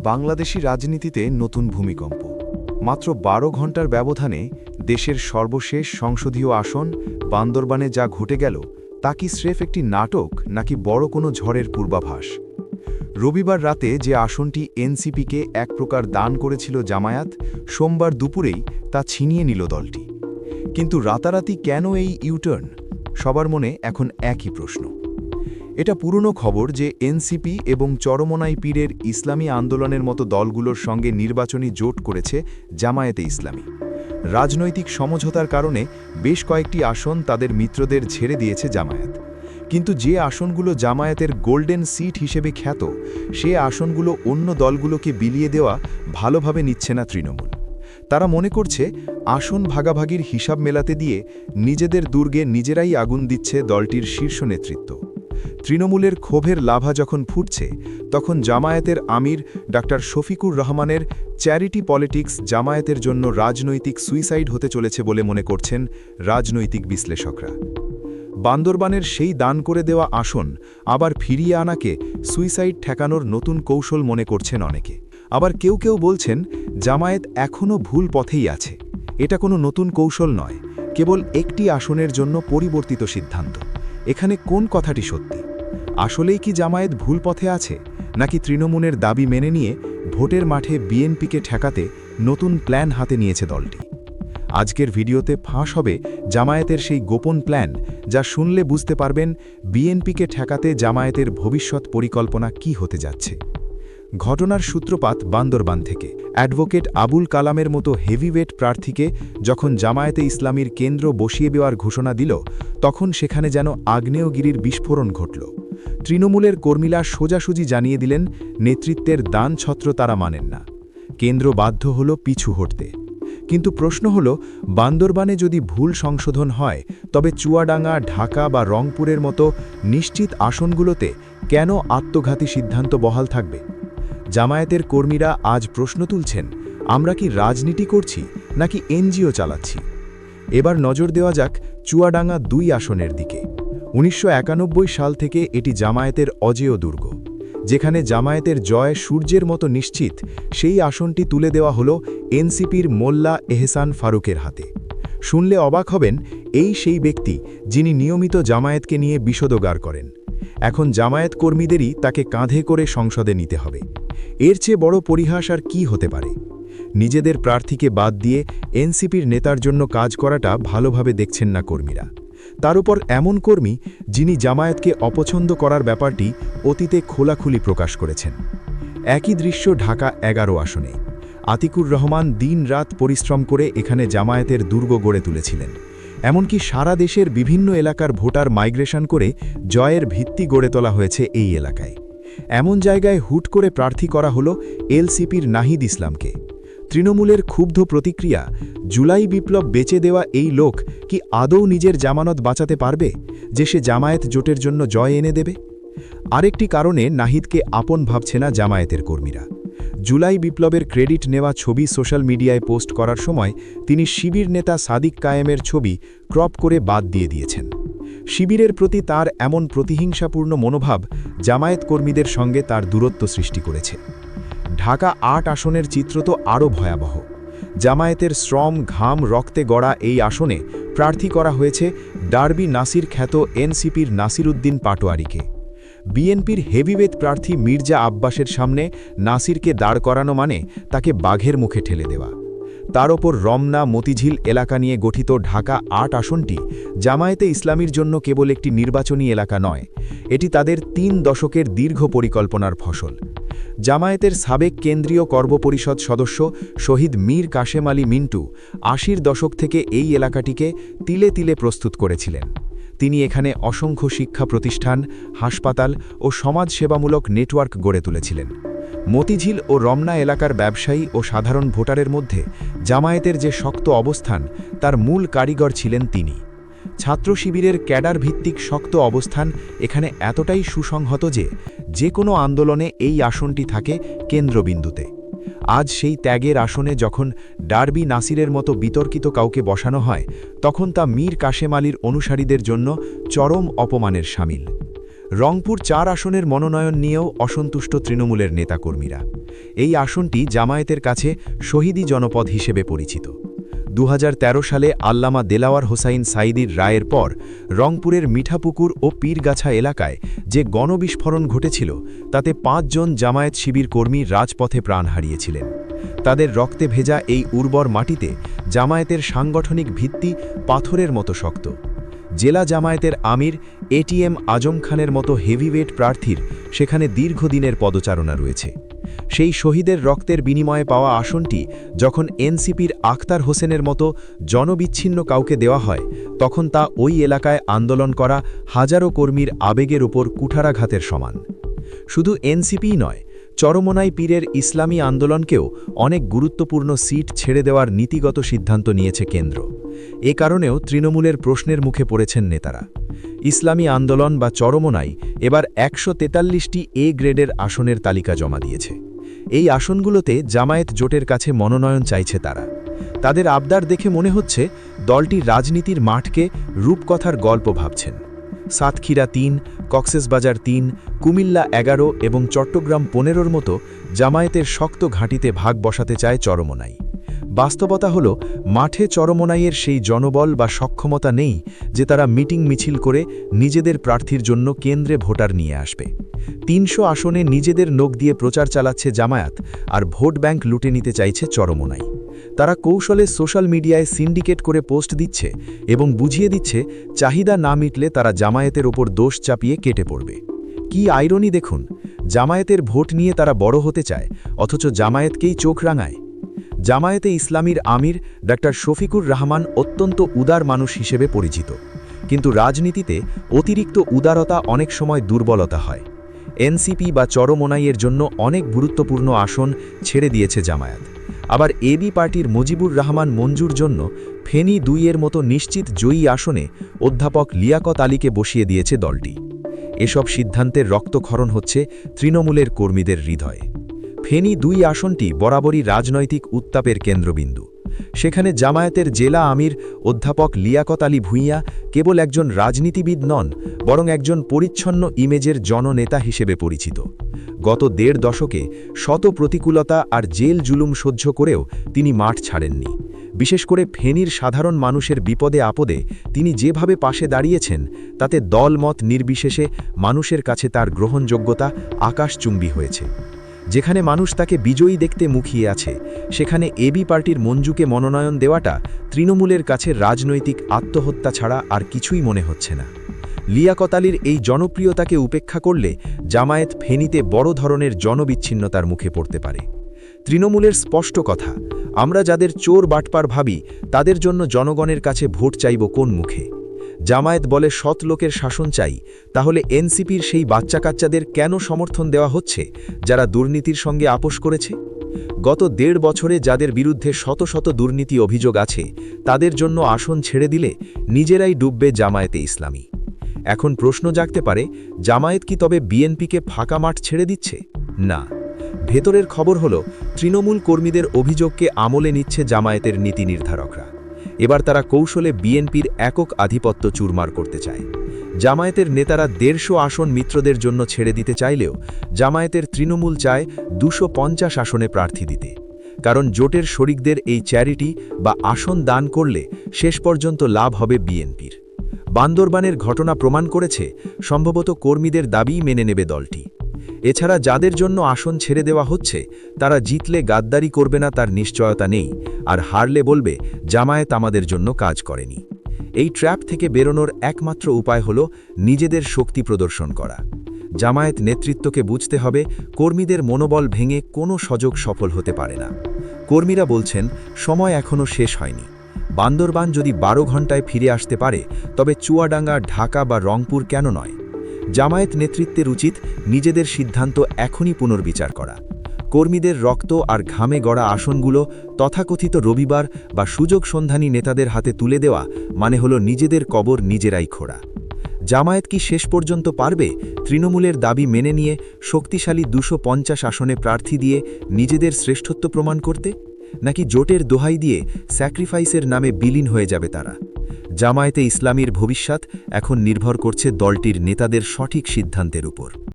বাংলাদেশি রাজনীতিতে নতুন ভূমিকম্প। মাত্র ১২ ঘণ্টার ব্যবধানে দেশের সর্বশেষ সংসদীয় আসন বান্দরবানে যা ঘটে গেল তা কি স্রেফ একটি নাটক নাকি বড় কোনো ঝড়ের পূর্বাভাস? রবিবার রাতে যে আসনটি এনসিপিকে এক প্রকার দান করেছিল জামায়াত, সোমবার দুপুরেই তা ছিনিয়ে নিল দলটি। কিন্তু রাতারাতি কেন এই ইউটার্ন? সবার মনে এখন একই প্রশ্ন। এটা পুরনো খবর যে এনসিপি এবং চরমোনাই পীরের ইসলামী আন্দোলনের মতো দলগুলোর সঙ্গে নির্বাচনী জোট করেছে জামায়াতে ইসলামী। রাজনৈতিক সমঝোতার কারণে বেশ কয়েকটি আসন তাদের মিত্রদের ছেড়ে দিয়েছে জামায়াত। কিন্তু যে আসনগুলো জামায়াতের গোল্ডেন সিট হিসেবে খ্যাত, সে আসনগুলো অন্য দলগুলোকে বিলিয়ে দেওয়া ভালোভাবে নিচ্ছে না তৃণমূল। তারা মনে করছে আসন ভাগাভাগির হিসাব মেলাতে দিয়ে নিজেদের দুর্গে নিজেরাই আগুন দিচ্ছে দলটির শীর্ষ নেতৃত্ব। তৃণমূলের ক্ষোভের লাভা যখন ফুটছে, তখন জামায়াতের আমির ডাক্তার শফিকুর রহমানের চ্যারিটি পলিটিক্স জামায়াতের জন্য রাজনৈতিক সুইসাইড হতে চলেছে বলে মনে করছেন রাজনৈতিক বিশ্লেষকরা। বান্দরবানের সেই দান করে দেওয়া আসন আবার ফিরিয়ে আনাকে সুইসাইড ঠেকানোর নতুন কৌশল মনে করছেন অনেকে। আবার কেউ কেউ বলছেন জামায়াত এখনও ভুল পথেই আছে, এটা কোনো নতুন কৌশল নয়, কেবল একটি আসনের জন্য পরিবর্তিত সিদ্ধান্ত। এখানে কোন কথাটি সত্যি? আসলেই কি জামায়াত ভুল পথে আছে, নাকি তৃণমূলের দাবি মেনে নিয়ে ভোটের মাঠে বিএনপিকে ঠেকাতে নতুন প্ল্যান হাতে নিয়েছে দলটি? আজকের ভিডিওতে ফাঁস হবে জামায়াতের সেই গোপন প্ল্যান, যা শুনলে বুঝতে পারবেন বিএনপিকে ঠেকাতে জামায়াতের ভবিষ্যৎ পরিকল্পনা কি হতে যাচ্ছে। ঘটনার সূত্রপাত বান্দরবান থেকে। অ্যাডভোকেট আবুল কালামের মতো হেভিওয়েট প্রার্থীকে যখন জামায়াতে ইসলামীর কেন্দ্র বসিয়ে দেওয়ার ঘোষণা দিল, তখন সেখানে যেন আগ্নেয়গিরির বিস্ফোরণ ঘটল। তৃণমূলের কর্মীরা সোজাসুজি জানিয়ে দিলেন নেতৃত্বের দানছত্র তারা মানেন না। কেন্দ্র বাধ্য হল পিছু হটতে। কিন্তু প্রশ্ন হল, বান্দরবানে যদি ভুল সংশোধন হয়, তবে চুয়াডাঙ্গা, ঢাকা বা রংপুরের মতো নিশ্চিত আসনগুলোতে কেন আত্মঘাতী সিদ্ধান্ত বহাল থাকবে? জামায়াতের কর্মীরা আজ প্রশ্ন তুলছেন, আমরা কি রাজনীতি করছি নাকি এনজিও চালাচ্ছি? এবার নজর দেওয়া যাক চুয়াডাঙ্গা ২ আসনের দিকে। ১৯৯১ সাল থেকে এটি জামায়াতের অজেয় দুর্গ। যেখানে জামায়াতের জয় সূর্যের মতো নিশ্চিত, সেই আসনটি তুলে দেওয়া হলো এনসিপির মোল্লা এহসান ফারুকের হাতে। শুনলে অবাক হবেন, এই সেই ব্যক্তি যিনি নিয়মিত জামায়াতকে নিয়ে বিষোদগার করেন। এখন জামায়াত কর্মীদেরই তাকে কাঁধে করে সংসদে নিতে হবে। এর চেয়ে বড় পরিহাস আর কি হতে পারে? নিজেদের প্রার্থীকে বাদ দিয়ে এনসিপির নেতার জন্য কাজ করাটা ভালোভাবে দেখছেন না কর্মীরা। তার উপর এমন কর্মী যিনি জামায়াতকে অপছন্দ করার ব্যাপারটি অতীতে খোলাখুলি প্রকাশ করেছেন। একই দৃশ্য ঢাকা ১১ আসনে। আতিকুর রহমান দিন-রাত পরিশ্রম করে এখানে জামায়াতের দুর্গ গড়ে তুলেছিলেন। এমনকি সারা দেশের বিভিন্ন এলাকার ভোটার মাইগ্রেশন করে জয়ের ভিত্তি গড়ে তোলা হয়েছে এই এলাকায়। এমন জায়গায় হুট করে প্রার্থী করা হলো এলসিপির নাহিদ ইসলামকে। তৃণমূলের ক্ষুব্ধ প্রতিক্রিয়া, জুলাই বিপ্লব বেচে দেওয়া এই লোক কি আদৌ নিজের জামানত বাঁচাতে পারবে, যে সে জামায়াত জোটের জন্য জয় এনে দেবে? আরেকটি কারণে নাহিদকে আপন ভাবছে না জামায়াতের কর্মীরা। জুলাই বিপ্লবের ক্রেডিট নেওয়া ছবি সোশ্যাল মিডিয়ায় পোস্ট করার সময় তিনি শিবির নেতা সাদিক কায়েমের ছবি ক্রপ করে বাদ দিয়ে দিয়েছেন। শিবিরের প্রতি তার এমন প্রতিহিংসাপূর্ণ মনোভাব জামায়াত কর্মীদের সঙ্গে তার দূরত্ব সৃষ্টি করেছে। ঢাকা ৮ আসনের চিত্র তো আরও ভয়াবহ। জামায়াতের শ্রম, ঘাম, রক্তে গড়া এই আসনে প্রার্থী করা হয়েছে ডার্বি নাসির খ্যাত এনসিপির নাসির উদ্দিন পাটোয়ারিকে। বিএনপির হেভিওয়েট প্রার্থী মির্জা আব্বাসের সামনে নাসিরকে দাঁড় করানো মানে তাকে বাঘের মুখে ঠেলে দেওয়া। তার ওপর রমনা, মতিঝিল এলাকা নিয়ে গঠিত ঢাকা ৮ আসনটি জামায়াতে ইসলামীর জন্য কেবল একটি নির্বাচনী এলাকা নয়, এটি তাদের ৩ দশকের দীর্ঘ পরিকল্পনার ফসল। জামায়াতের সাবেক কেন্দ্রীয় কর্মপরিষদ সদস্য শহীদ মীর কাশেম আলী মিন্টু ৮০-র দশক থেকে এই এলাকাটিকে তিলে তিলে প্রস্তুত করেছিলেন। তিনি এখানে অসংখ্য শিক্ষা প্রতিষ্ঠান, হাসপাতাল ও সমাজসেবামূলক নেটওয়ার্ক গড়ে তুলেছিলেন। মতিঝিল ও রমনা এলাকার ব্যবসায়ী ও সাধারণ ভোটারের মধ্যে জামায়াতের যে শক্ত অবস্থান, তার মূল কারিগর ছিলেন তিনি। ছাত্র শিবিরের ক্যাডার ভিত্তিক শক্ত অবস্থান এখানে এতটাই সুসংহত যে কোনো আন্দোলনে এই আসনটি থাকে কেন্দ্রবিন্দুতে। আজ সেই ত্যাগের আসনে যখন ডার্বি নাসিরের মতো বিতর্কিত কাউকে বসানো হয়, তখন তা মীর কাশেম আলীর অনুসারীদের জন্য চরম অপমানের শামিল। রংপুর ৪ আসনের মনোনয়ন নিয়েও অসন্তুষ্ট তৃণমূলের নেতাকর্মীরা। এই আসনটি জামায়াতের কাছে শহীদি জনপদ হিসেবে পরিচিত। ২০১৩ সালে আল্লামা দেলাওয়ার হোসাইন সাঈদীর রায়ের পর রংপুরের মিঠাপুকুর ও পীরগাছা এলাকায় যে গণবিস্ফোরণ ঘটেছিল তাতে ৫ জন জামায়াত শিবির কর্মী রাজপথে প্রাণ হারিয়েছিলেন। তাদের রক্তে ভেজা এই উর্বর মাটিতে জামায়াতের সাংগঠনিক ভিত্তি পাথরের মতো শক্ত। জেলা জামায়াতের আমির এটিএম আজম খানের মতো হেভিওয়েট প্রার্থীর সেখানে দীর্ঘদিনের পদচারণা রয়েছে। সেই শহীদের রক্তের বিনিময়ে পাওয়া আসনটি যখন এনসিপির আখতার হোসেনের মতো জনবিচ্ছিন্ন কাউকে দেওয়া হয়, তখন তা ওই এলাকায় আন্দোলন করা হাজারো কর্মীর আবেগের উপর কুঠারাঘাতের সমান। শুধু এনসিপিই নয়, চরমোনাই পীরের ইসলামী আন্দোলনকেও অনেক গুরুত্বপূর্ণ সিট ছেড়ে দেওয়ার নীতিগত সিদ্ধান্ত নিয়েছে কেন্দ্র। এ কারণেও তৃণমূলের প্রশ্নের মুখে পড়েছেন নেতারা। ইসলামী আন্দোলন বা চরমোনাই এবার ১৪৩টি এ গ্রেডের আসনের তালিকা জমা দিয়েছে। এই আসনগুলোতে জামায়াত জোটের কাছে মনোনয়ন চাইছে তারা। তাদের আবদার দেখে মনে হচ্ছে দলটি রাজনীতির মাঠকে রূপকথার গল্প ভাবছেন। সাতক্ষীরা ৩, কক্সবাজার ৩, কুমিল্লা ১১ এবং চট্টগ্রাম ১৫র মতো জামায়াতের শক্ত ঘাঁটিতে ভাগ বসাতে চায় চরমোনাই। বাস্তবতা হল মাঠে চরমোনাইয়ের সেই জনবল বা সক্ষমতা নেই যে তারা মিটিং মিছিল করে নিজেদের প্রার্থীর জন্য কেন্দ্রে ভোটার নিয়ে আসবে। ৩০০ আসনে নিজেদের নখ দিয়ে প্রচার চালাচ্ছে জামায়াত, আর ভোট ব্যাংক লুটে নিতে চাইছে চরমোনাই। তারা কৌশলে সোশ্যাল মিডিয়ায় সিন্ডিকেট করে পোস্ট দিচ্ছে এবং বুঝিয়ে দিচ্ছে চাহিদা না মিটলে তারা জামায়াতের ওপর দোষ চাপিয়ে কেটে পড়বে। কি আইরনি দেখুন, জামায়াতের ভোট নিয়ে তারা বড় হতে চায়, অথচ জামায়াতকেই চোখ রাঙায়। জামায়াতে ইসলামীর আমির ডা. শফিকুর রহমান অত্যন্ত উদার মানুষ হিসেবে পরিচিত, কিন্তু রাজনীতিতে অতিরিক্ত উদারতা অনেক সময় দুর্বলতা হয়। এনসিপি বা চরমোনাইয়ের জন্য অনেক গুরুত্বপূর্ণ আসন ছেড়ে দিয়েছে জামায়াত। আবার এবি পার্টির মুজিবুর রহমান মঞ্জুর জন্য ফেনী ২-এর মতো নিশ্চিত জয়ী আসনে অধ্যাপক লিয়াকত আলীকে বসিয়ে দিয়েছে দলটি। এসব সিদ্ধান্তের রক্তক্ষরণ হচ্ছে তৃণমূলের কর্মীদের হৃদয়ে। ফেনী ২ আসনটি বরাবরই রাজনৈতিক উত্তাপের কেন্দ্রবিন্দু। সেখানে জামায়াতের জেলা আমির অধ্যাপক লিয়াকত আলী ভূঁইয়া কেবল একজন রাজনীতিবিদ নন, বরং একজন পরিচ্ছন্ন ইমেজের জননেতা হিসেবে পরিচিত। গত ১.৫ দশকে শত প্রতিকূলতা আর জেল জুলুম সহ্য করেও তিনি মাঠ ছাড়েননি। বিশেষ করে ফেনীর সাধারণ মানুষের বিপদে আপদে তিনি যেভাবে পাশে দাঁড়িয়েছেন, তাতে দলমত নির্বিশেষে মানুষের কাছে তার গ্রহণযোগ্যতা আকাশচুম্বী হয়েছে। যেখানে মানুষ তাকে বিজয়ী দেখতে মুখিয়ে আছে, সেখানে এবি পার্টির মঞ্জুকে মনোনয়ন দেওয়াটা তৃণমূলের কাছে রাজনৈতিক আত্মহত্যা ছাড়া আর কিছুই মনে হচ্ছে না। লিয়াকত আলীর এই জনপ্রিয়তাকে উপেক্ষা করলে জামায়াত ফেনীতে বড় ধরনের জনবিচ্ছিন্নতার মুখে পড়তে পারে। তৃণমূলের স্পষ্ট কথা, আমরা যাদের চোর বাটপার ভাবি তাদের জন্য জনগণের কাছে ভোট চাইব কোন মুখে? জামায়াত বলে সৎ লোকের শাসন চাই, তাহলে এনসিপির সেই বাচ্চা কাচ্চাদের কেন সমর্থন দেওয়া হচ্ছে যারা দুর্নীতির সঙ্গে আপোষ করেছে? গত ১.৫ বছরে যাদের বিরুদ্ধে শত শত দুর্নীতি অভিযোগ আছে, তাদের জন্য আসন ছেড়ে দিলে নিজেরাই ডুববে জামায়াতে ইসলামী। এখন প্রশ্ন জাগতে পারে, জামায়াত কি তবে বিএনপিকে ফাঁকা মাঠ ছেড়ে দিচ্ছে? না, ভেতরের খবর হলো তৃণমূল কর্মীদের অভিযোগকে আমলে নিচ্ছে জামায়াতের নীতি নির্ধারকরা। এবার তারা কৌশলে বিএনপির একক আধিপত্য চুরমার করতে চায়। জামায়াতের নেতারা ১৫০ আসন মিত্রদের জন্য ছেড়ে দিতে চাইলেও জামায়াতের তৃণমূল চায় ২৫০ আসনে প্রার্থী দিতে। কারণ জোটের শরিকদের এই চ্যারিটি বা আসন দান করলে শেষ পর্যন্ত লাভ হবে বিএনপির। বান্দরবানের ঘটনা প্রমাণ করেছে সম্ভবত কর্মীদের দাবিই মেনে নেবে দলটি। এছাড়া যাদের জন্য আসন ছেড়ে দেওয়া হচ্ছে, তারা জিতলে গাদ্দারি করবে না তার নিশ্চয়তা নেই, আর হারলে বলবে জামায়াত আমাদের জন্য কাজ করেনি। এই ট্র্যাপ থেকে বেরোনোর একমাত্র উপায় হল নিজেদের শক্তি প্রদর্শন করা। জামায়াত নেতৃত্বকে বুঝতে হবে কর্মীদের মনোবল ভেঙে কোনো সুযোগ সফল হতে পারে না। কর্মীরা বলছেন সময় এখনও শেষ হয়নি। বান্দরবান যদি ১২ ঘন্টায় ফিরে আসতে পারে, তবে চুয়াডাঙ্গা, ঢাকা বা রংপুর কেন নয়? জামায়াত নেতৃত্বের উচিত নিজেদের সিদ্ধান্ত এখনই পুনর্বিচার করা। কর্মীদের রক্ত আর ঘামে গড়া আসনগুলো তথাকথিত রবিবার বা সুযোগ সন্ধানী নেতাদের হাতে তুলে দেওয়া মানে হলো নিজেদের কবর নিজেরাই খোঁড়া। জামায়াত কি শেষ পর্যন্ত পারবে তৃণমূলের দাবি মেনে নিয়ে শক্তিশালী ২৫০ আসনে প্রার্থী দিয়ে নিজেদের শ্রেষ্ঠত্ব প্রমাণ করতে, নাকি জোটের দোহাই দিয়ে স্যাক্রিফাইসের নামে বিলীন হয়ে যাবে তারা? জামায়াতে ইসলামীর ভবিষ্যৎ এখন নির্ভর করছে দলটির নেতাদের সঠিক সিদ্ধান্তের উপর।